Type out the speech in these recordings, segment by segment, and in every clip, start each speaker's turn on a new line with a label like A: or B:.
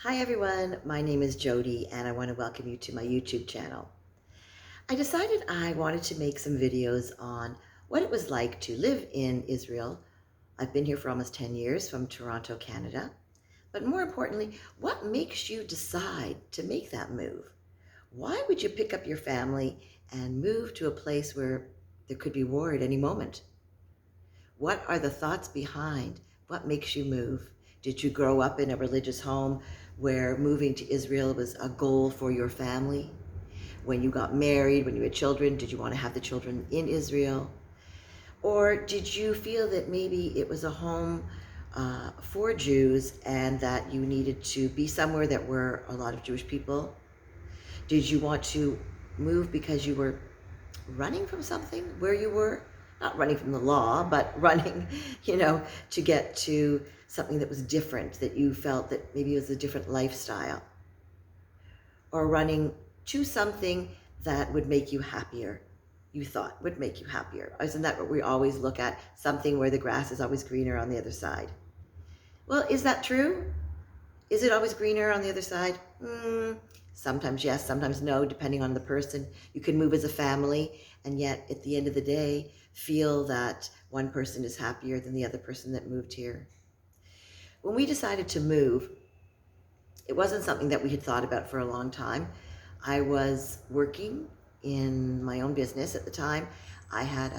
A: Hi everyone, my name is Jody and I want to welcome you to my YouTube channel. I decided I wanted to make some videos on what it was like to live in Israel. I've been here for almost 10 years from Toronto, Canada. But more importantly, what makes you decide to make that move? Why would you pick up your family and move to a place where there could be war at any moment? What are the thoughts behind what makes you move? Did you grow up in a religious home where moving to Israel was a goal for your family? When you got married, when you had children, did you want to have the children in Israel? Or did you feel that maybe it was a home for Jews and that you needed to be somewhere that were a lot of Jewish people? Did you want to move because you were running from something where you were? Not running from the law, but running, to get to something that was different, that you felt that maybe it was a different lifestyle. Or running to something that would make you happier, you thought would make you happier. Isn't that what we always look at? Something where the grass is always greener on the other side. Well, is that true? Is it always greener on the other side? Sometimes yes, sometimes no, depending on the person. You can move as a family, and yet at the end of the day, feel that one person is happier than the other person that moved here. When we decided to move, it wasn't something that we had thought about for a long time. I was working in my own business at the time. I had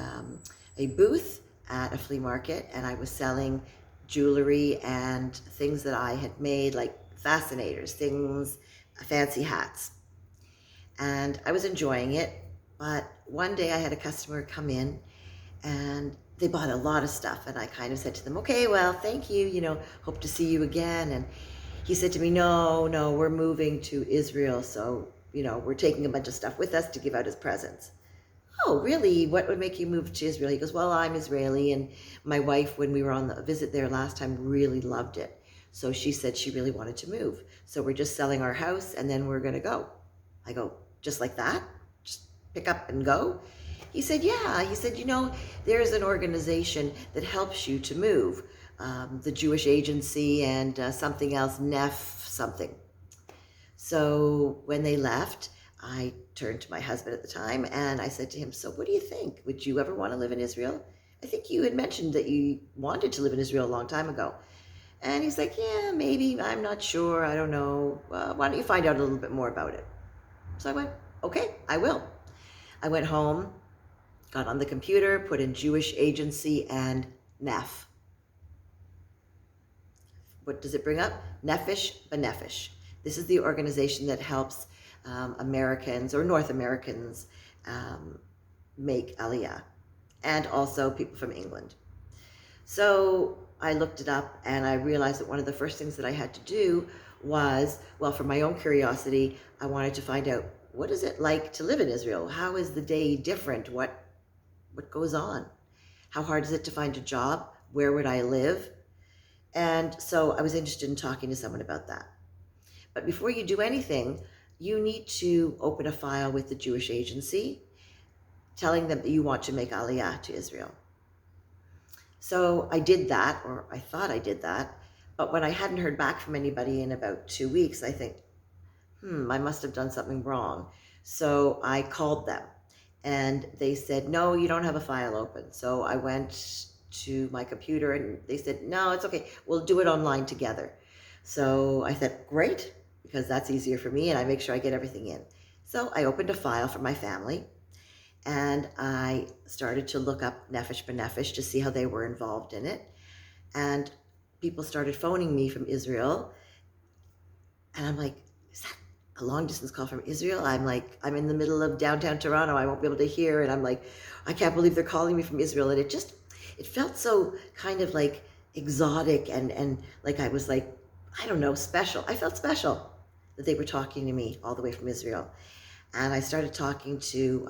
A: a booth at a flea market, and I was selling jewelry and things that I had made, like fascinators, things, fancy hats. And I was enjoying it, but one day I had a customer come in and they bought a lot of stuff, and I kind of said to them, okay, well, thank you, hope to see you again. And he said to me, no, we're moving to Israel, so, we're taking a bunch of stuff with us to give out as presents. Oh, really? What would make you move to Israel? He goes, well, I'm Israeli, and my wife, when we were on the visit there last time, really loved it. So she said she really wanted to move. So we're just selling our house, and then we're going to go. I go, just like that? Just pick up and go? He said, yeah. He said, there's an organization that helps you to move, the Jewish Agency and something else, something. So when they left, I turned to my husband at the time and I said to him, so what do you think? Would you ever want to live in Israel? I think you had mentioned that you wanted to live in Israel a long time ago. And he's like, yeah, maybe, I'm not sure, I don't know. Why don't you find out a little bit more about it? So I went, okay, I will. I went home, got on the computer, put in Jewish Agency and Nef. What does it bring up? NefeshBinifish. This is the organization that helps Americans or North Americans make Aliyah, and also people from England. So I looked it up and I realized that one of the first things that I had to do was, well, for my own curiosity, I wanted to find out, what is it like to live in Israel? How is the day different? What goes on? How hard is it to find a job? Where would I live? And so I was interested in talking to someone about that. But before you do anything, you need to open a file with the Jewish Agency, telling them that you want to make Aliyah to Israel. So I did that, or I thought I did that, but when I hadn't heard back from anybody in about 2 weeks, I think, I must have done something wrong. So I called them, and they said, no, you don't have a file open. So I went to my computer, and they said, no, it's okay, we'll do it online together. So I said, great, because that's easier for me, and I make sure I get everything in. So I opened a file for my family, and I started to look up NefeshBinifish to see how they were involved in it. And people started phoning me from Israel, and I'm like, is that a long distance call from Israel? I'm like, I'm in the middle of downtown Toronto, I won't be able to hear, and I'm like, I can't believe they're calling me from Israel. And it felt so kind of like exotic and like I was like, I don't know, special. I felt special that they were talking to me all the way from Israel. And I started talking to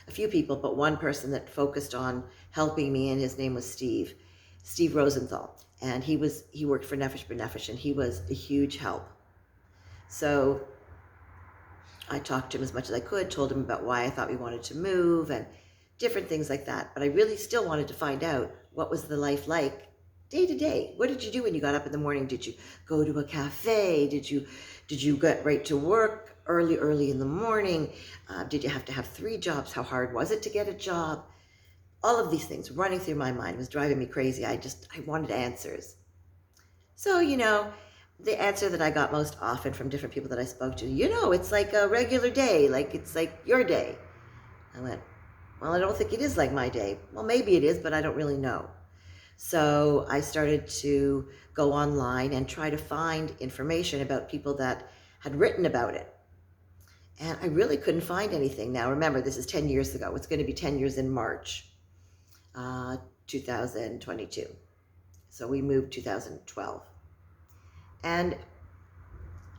A: a few people, but one person that focused on helping me, and his name was Steve Rosenthal. And he worked for NefeshBinifish, and he was a huge help. So I talked to him as much as I could, told him about why I thought we wanted to move and different things like that. But I really still wanted to find out what was the life like day to day. What did you do when you got up in the morning? Did you go to a cafe? Did you get right to work early in the morning? Did you have to have 3 jobs? How hard was it to get a job? All of these things running through my mind was driving me crazy. I wanted answers. So, the answer that I got most often from different people that I spoke to, it's like a regular day, like it's like your day. I went, well, I don't think it is like my day. Well, maybe it is, but I don't really know. So I started to go online and try to find information about people that had written about it. And I really couldn't find anything. Now, remember, this is 10 years ago. It's going to be 10 years in March 2022. So we moved 2012. And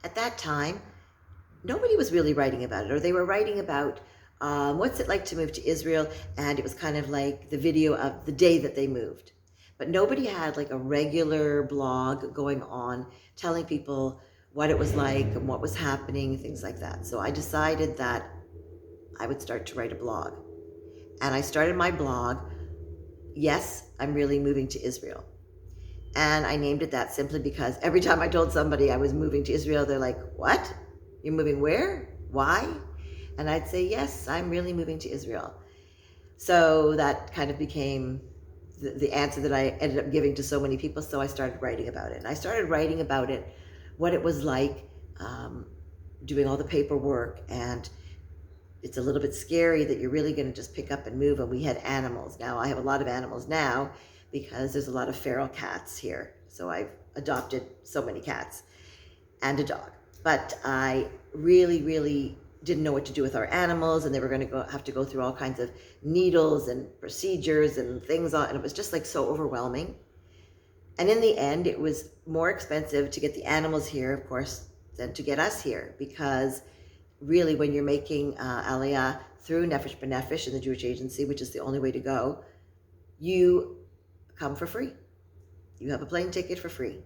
A: at that time, nobody was really writing about it, or they were writing about what's it like to move to Israel, and it was kind of like the video of the day that they moved. But nobody had like a regular blog going on telling people what it was like and what was happening, things like that. So I decided that I would start to write a blog. And I started my blog, Yes, I'm Really Moving to Israel. And I named it that simply because every time I told somebody I was moving to Israel, they're like, what? You're moving where? Why? And I'd say, yes, I'm really moving to Israel. So that kind of became the answer that I ended up giving to so many people. So I started writing about it. And I started writing about it, what it was like doing all the paperwork. And it's a little bit scary that you're really going to just pick up and move. And we had animals. Now I have a lot of animals now because there's a lot of feral cats here. So I've adopted so many cats and a dog. But I really didn't know what to do with our animals, and they were going to have to go through all kinds of needles and procedures and things, and it was just like so overwhelming. And in the end, it was more expensive to get the animals here, of course, than to get us here, because really when you're making Aliyah through NefeshBinifish and the Jewish Agency, which is the only way to go, you come for free. You have a plane ticket for free.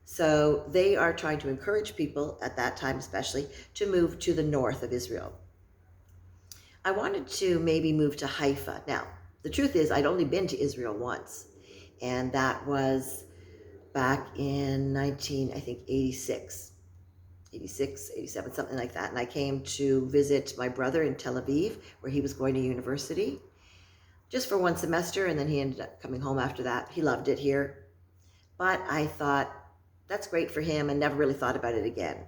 A: So they are trying to encourage people, at that time especially, to move to the north of Israel. I wanted to maybe move to Haifa. Now, the truth is I'd only been to Israel once, and that was back in 86, 87, something like that. And I came to visit my brother in Tel Aviv, where he was going to university, just for 1 semester, and then he ended up coming home after that. He loved it here. But I thought, that's great for him, and never really thought about it again.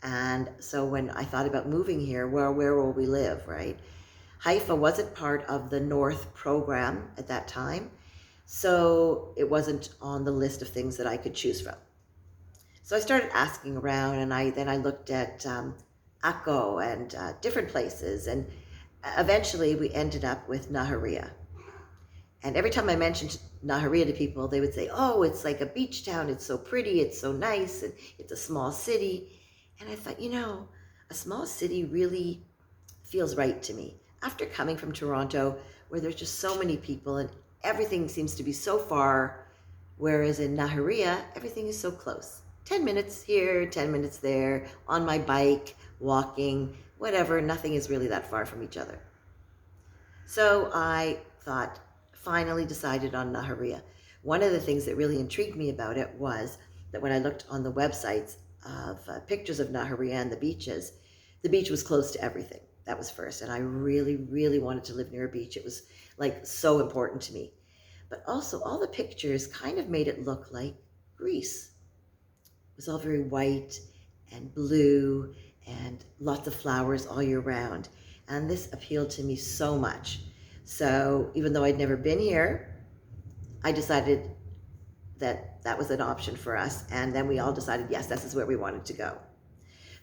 A: And so when I thought about moving here, where will we live, right? Haifa wasn't part of the North program at that time, so it wasn't on the list of things that I could choose from. So I started asking around, and then I looked at Akko and different places, and eventually we ended up with Nahariya. And every time I mentioned Nahariya to people, they would say, oh, it's like a beach town. It's so pretty. It's so nice. And it's a small city. And I thought, a small city really feels right to me. After coming from Toronto, where there's just so many people and everything seems to be so far, whereas in Nahariya, everything is so close. 10 minutes here, 10 minutes there, on my bike, walking, whatever. Nothing is really that far from each other. So I finally decided on Nahariya. One of the things that really intrigued me about it was that when I looked on the websites of pictures of Nahariya and the beach was close to everything. That was first. And I really wanted to live near a beach. It was like so important to me. But also all the pictures kind of made it look like Greece. It was all very white and blue and lots of flowers all year round. And this appealed to me so much. So even though I'd never been here, I decided that that was an option for us. And then we all decided, yes, this is where we wanted to go.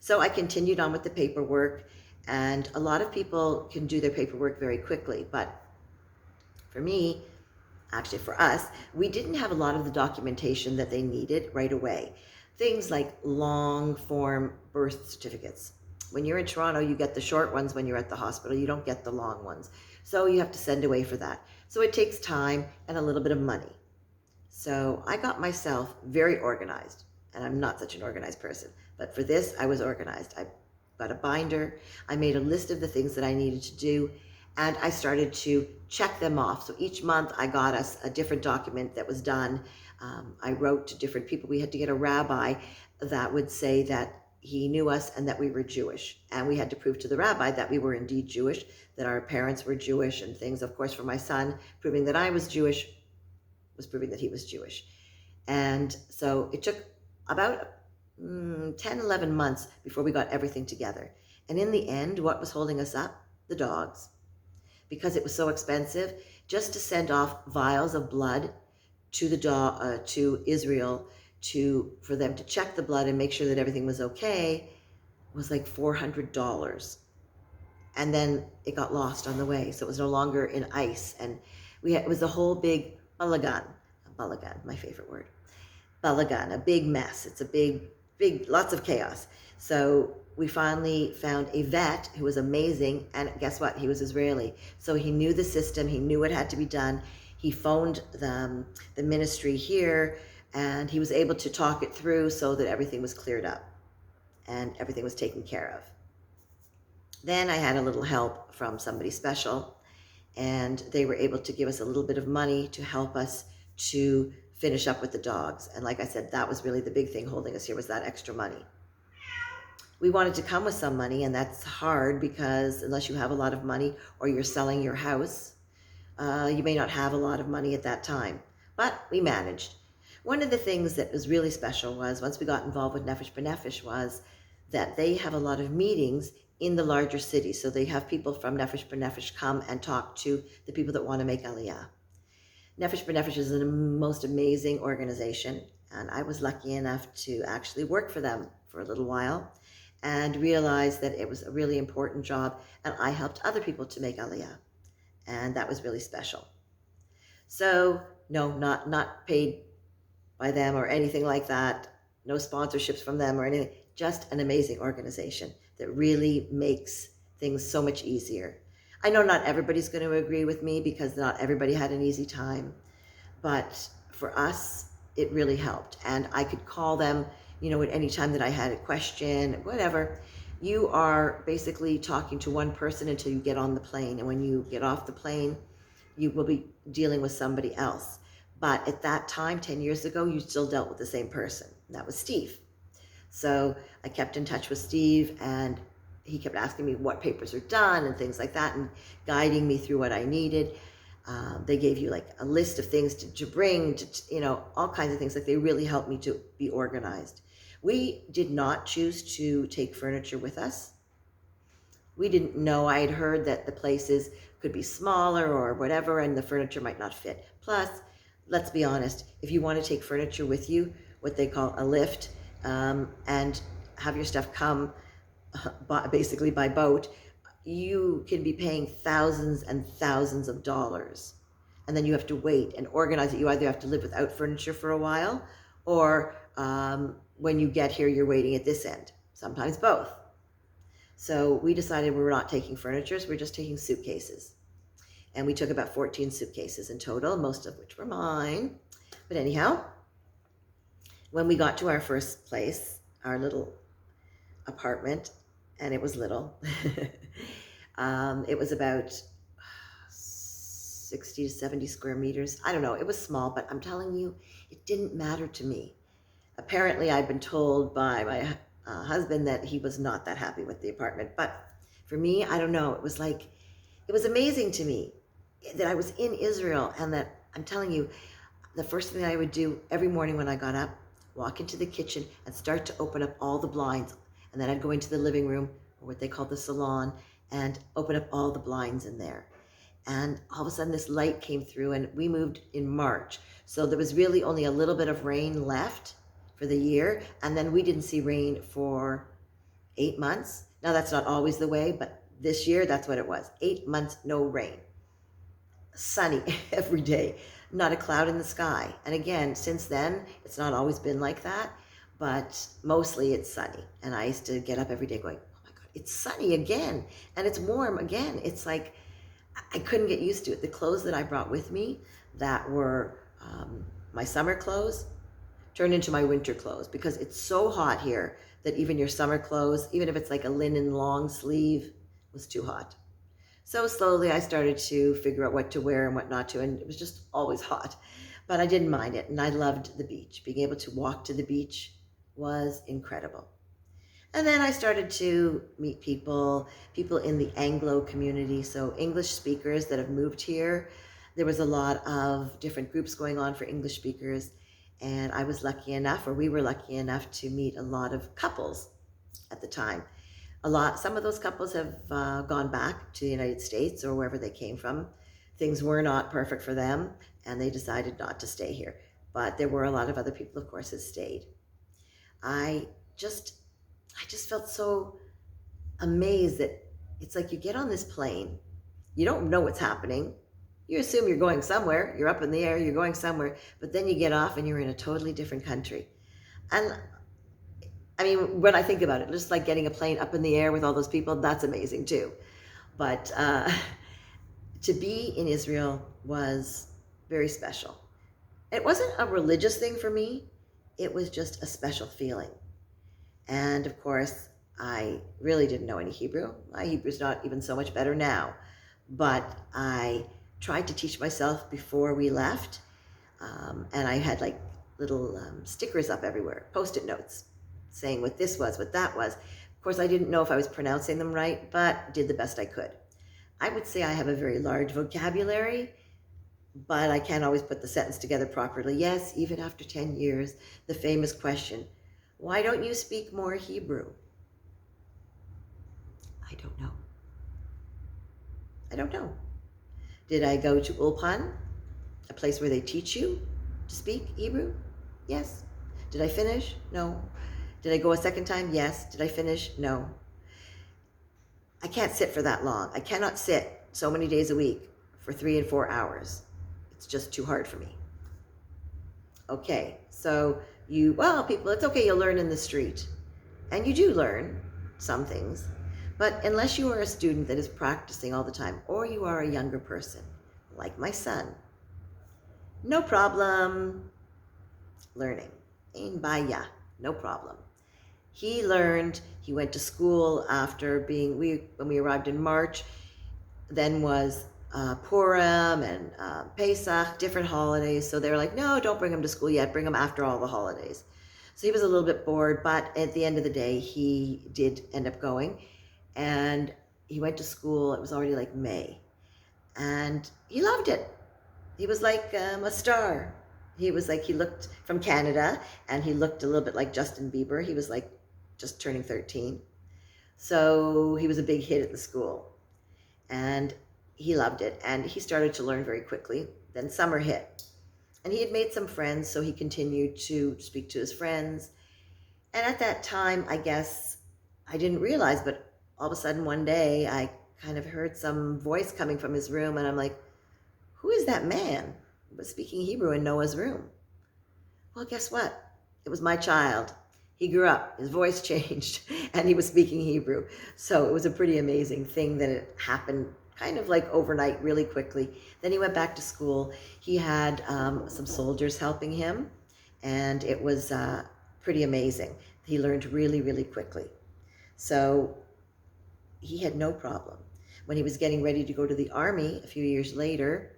A: So I continued on with the paperwork, and a lot of people can do their paperwork very quickly. But for me, actually for us, we didn't have a lot of the documentation that they needed right away. Things like long form birth certificates. When you're in Toronto, you get the short ones when you're at the hospital. You don't get the long ones. So you have to send away for that. So it takes time and a little bit of money. So I got myself very organized, and I'm not such an organized person, but for this, I was organized. I got a binder. I made a list of the things that I needed to do, and I started to check them off. So each month I got us a different document that was done. I wrote to different people. We had to get a rabbi that would say that he knew us and that we were Jewish. And we had to prove to the rabbi that we were indeed Jewish, that our parents were Jewish and things. Of course, for my son, proving that I was Jewish was proving that he was Jewish. And so it took about 10, 11 months before we got everything together. And in the end, what was holding us up? The dogs. Because it was so expensive, just to send off vials of blood to to Israel for them to check the blood and make sure that everything was okay was like $400. And then it got lost on the way, so it was no longer in ice, and it was a whole big balagan, my favorite word, balagan, a big mess. It's a big, lots of chaos. So we finally found a vet who was amazing, and guess what? He was Israeli, so he knew the system. He knew what had to be done. He phoned the ministry here, and he was able to talk it through so that everything was cleared up and everything was taken care of. Then I had a little help from somebody special, and they were able to give us a little bit of money to help us to finish up with the dogs. And like I said, that was really the big thing holding us here, was that extra money. We wanted to come with some money, and that's hard because unless you have a lot of money or you're selling your house, you may not have a lot of money at that time. But we managed. One of the things that was really special was, once we got involved with NefeshBinifish, was that they have a lot of meetings in the larger cities. So they have people from NefeshBinifish come and talk to the people that want to make Aliyah. NefeshBinifish is the most amazing organization, and I was lucky enough to actually work for them for a little while and realized that it was a really important job, and I helped other people to make Aliyah, and that was really special. So no, not paid by them or anything like that, no sponsorships from them or anything, just an amazing organization that really makes things so much easier. I know not everybody's going to agree with me because not everybody had an easy time, but for us, it really helped. And I could call them, at any time that I had a question, whatever. You are basically talking to one person until you get on the plane. And when you get off the plane, you will be dealing with somebody else. But at that time, 10 years ago, you still dealt with the same person. That was Steve. So I kept in touch with Steve, and he kept asking me what papers are done and things like that, and guiding me through what I needed. They gave you like a list of things to bring, all kinds of things. Like, they really helped me to be organized. We did not choose to take furniture with us. We didn't know. I had heard that the places could be smaller or whatever, and the furniture might not fit. Plus, let's be honest, if you want to take furniture with you, what they call a lift, and have your stuff come basically by boat, you can be paying thousands and thousands of dollars. And then you have to wait and organize it. You either have to live without furniture for a while, or when you get here, you're waiting at this end. Sometimes both. So we decided we were not taking furniture, so we're just taking suitcases. And we took about 14 suitcases in total, most of which were mine. But anyhow, when we got to our first place, our little apartment, and it was little, it was about 60 to 70 square meters. I don't know, it was small, but I'm telling you, it didn't matter to me. Apparently, I'd been told by my husband that he was not that happy with the apartment. But for me, I don't know, it was amazing to me that I was in Israel, and that, I'm telling you, the first thing I would do every morning when I got up, walk into the kitchen and start to open up all the blinds. And then I'd go into the living room, or what they call the salon, and open up all the blinds in there. And all of a sudden this light came through, and we moved in March. So there was really only a little bit of rain left for the year. And then we didn't see rain for 8 months. Now that's not always the way, but this year that's what it was. 8 months, no rain. Sunny every day, not a cloud in the sky. And again, since then, it's not always been like that, but mostly it's sunny. And I used to get up every day going, oh my God, it's sunny again. And it's warm again. It's like, I couldn't get used to it. The clothes that I brought with me that were my summer clothes turned into my winter clothes, because it's so hot here that even your summer clothes, even if it's like a linen long sleeve, was too hot. So slowly I started to figure out what to wear and what not to, and it was just always hot. But I didn't mind it, and I loved the beach. Being able to walk to the beach was incredible. And then I started to meet people in the Anglo community, so English speakers that have moved here. There was a lot of different groups going on for English speakers, and I was lucky enough, or we were lucky enough, to meet a lot of couples at the time. Some of those couples have gone back to the United States or wherever they came from. Things were not perfect for them, and they decided not to stay here. But there were a lot of other people, of course, that stayed. I just I just felt so amazed that it's like you get on this plane, you don't know what's happening. You assume you're going somewhere, you're up in the air, you're going somewhere, but then you get off and you're in a totally different country. And I mean, when I think about it, just like getting a plane up in the air with all those people, that's amazing too. But to be in Israel was very special. It wasn't a religious thing for me, it was just a special feeling. And of course, I really didn't know any Hebrew. My Hebrew's not even so much better now, but I tried to teach myself before we left, and I had like little stickers up everywhere, Post-it notes, saying what this was, what that was. Of course, I didn't know if I was pronouncing them right, but did the best I could. I would say I have a very large vocabulary, but I can't always put the sentence together properly. Yes, even after 10 years, the famous question, why don't you speak more Hebrew? I don't know. I don't know. Did I go to Ulpan, a place where they teach you to speak Hebrew? Yes. Did I finish? No. Did I go a second time? Yes. Did I finish? No. I can't sit for that long. I cannot sit so many days a week for 3 and 4 hours. It's just too hard for me. Okay, so people, it's okay, you'll learn in the street. And you do learn some things. But unless you are a student that is practicing all the time, or you are a younger person, like my son, no problem learning. Ein baya, no problem. He learned, he went to school after when we arrived in March, then was Purim and Pesach, different holidays. So they were like, no, don't bring him to school yet, bring him after all the holidays. So he was a little bit bored, but at the end of the day, he did end up going. And he went to school, it was already like May. And he loved it. He was like a star. He looked from Canada, and he looked a little bit like Justin Bieber. He was like just turning 13. So he was a big hit at the school. And he loved it. And he started to learn very quickly. Then summer hit. And he had made some friends, so he continued to speak to his friends. And at that time, I guess, I didn't realize, but all of a sudden one day I kind of heard some voice coming from his room, and I'm like, who is that man who was speaking Hebrew in Noah's room? Well, guess what? It was my child. He grew up, his voice changed, and he was speaking Hebrew. So it was a pretty amazing thing that it happened kind of like overnight, really quickly. Then he went back to school. He had some soldiers helping him, and it was pretty amazing. He learned really, really quickly. So he had no problem. When he was getting ready to go to the army a few years later,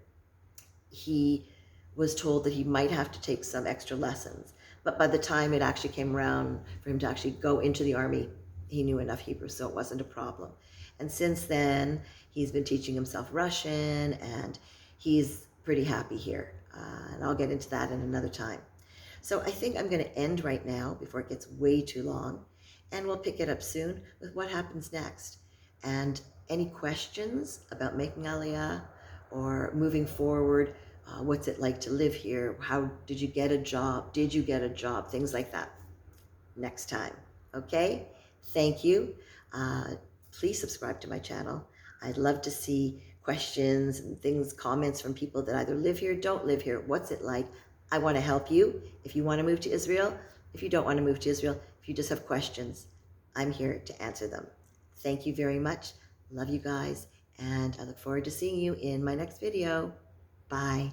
A: he was told that he might have to take some extra lessons. But by the time it actually came around for him to actually go into the army, he knew enough Hebrew, so it wasn't a problem. And since then, he's been teaching himself Russian, and he's pretty happy here. And I'll get into that in another time. So I think I'm going to end right now before it gets way too long, and we'll pick it up soon with what happens next. And any questions about making Aliyah or moving forward, what's it like to live here? How did you get a job? Did you get a job? Things like that next time. Okay? Thank you. Please subscribe to my channel. I'd love to see questions and things, comments from people that either live here, don't live here. What's it like? I want to help you. If you want to move to Israel, if you don't want to move to Israel, if you just have questions, I'm here to answer them. Thank you very much. Love you guys. And I look forward to seeing you in my next video. Bye.